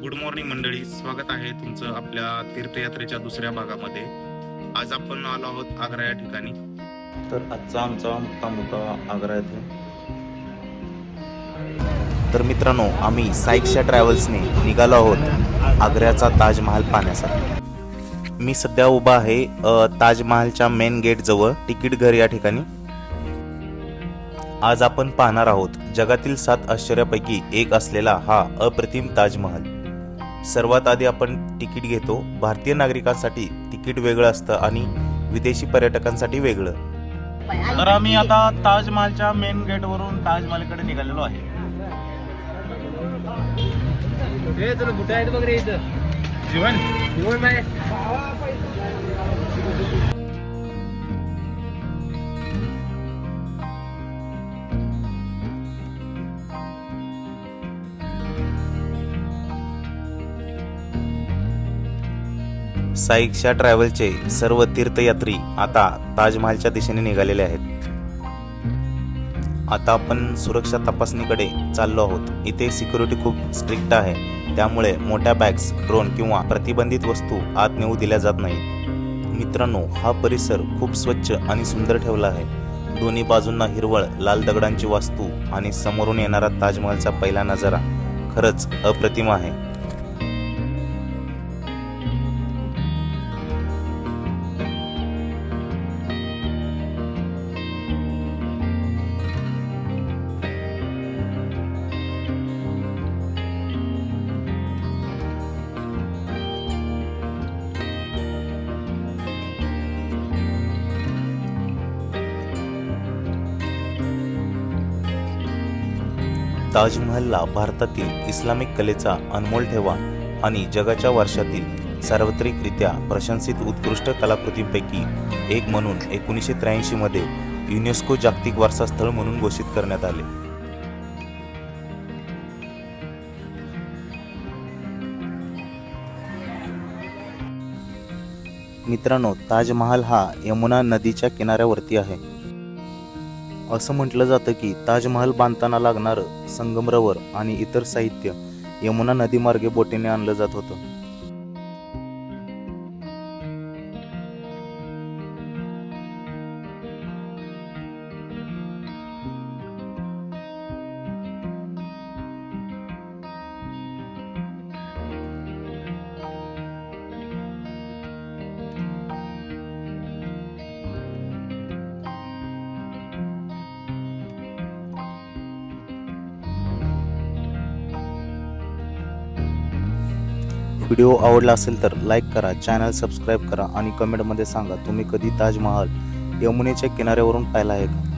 Good morning मंडळी, स्वागत आहे तुमचं आपल्या तीर्थयात्रेच्या दुसऱ्या भागामध्ये. आज आपण आलो आहोत आग्रा या ठिकाणी. तर आजचा आमचा मुक्काम होता आग्रा येथे. तर मित्रांनो, आम्ही साईक्सच्या ट्रॅव्हल्सने निघालो आहोत आग्र्याचा ताजमहाल पाहण्यासाठी. मी सध्या उभा आहे ताजमहालच्या मेन गेट जवळ, तिकीट घर या ठिकाणी. आज आपण पाहणार आहोत जगातील 7 आश्चर्यापैकी एक असलेला हा अप्रतिम ताजमहाल. सर्वात आधी आपण तिकीट घेतो. भारतीय नागरिकांसाठी तिकीट वेगळं असतं आणि विदेशी पर्यटकांसाठी वेगळं. तर आम्ही आता ताजमहालच्या मेन गेट वरून ताजमहालकडे निघालेलो आहे. साईक्सच्या ट्रॅव्हलचे सर्व तीर्थयात्री आता ताजमहालच्या दिशेने निघालेले आहेत. आता आपण सुरक्षा तपासणीकडे चाललो आहोत. इथे सिक्युरिटी खूप स्ट्रिक्ट आहे, त्यामुळे मोठ्या बॅग्स, ड्रोन किंवा प्रतिबंधित वस्तू आत नेऊ दिल्या जात नाहीत. मित्रांनो, हा परिसर खूप स्वच्छ आणि सुंदर ठेवला आहे. दोन्ही बाजूंना हिरवळ, लाल दगडांची वास्तू आणि समोरून येणारा ताजमहालचा पहिला नजारा खरंच अप्रतिम आहे. ताजमहलला भारतातील इस्लामिक कलेचा अनमोल ठेवा आणि जगाच्या वारशातील सार्वत्रिकरित्या प्रशंसित उत्कृष्ट कलाकृतींपैकी एक म्हणून 1983 मध्ये युनेस्को जागतिक वारसा स्थळ म्हणून घोषित करण्यात आले. मित्रांनो, ताजमहाल हा यमुना नदीच्या किनाऱ्यावरती आहे. असं म्हटलं जातं की ताजमहाल बांधताना लागणारं संगमरवर आणि इतर साहित्य यमुना नदीमार्गे बोटीने आणलं जात होतं. व्हिडिओ आवडला असेल तर लाईक करा, चॅनल सबस्क्राईब करा आणि कमेंटमध्ये सांगा तुम्ही कधी ताजमहाल यमुनेच्या किनाऱ्यावरून पाहिला आहे का.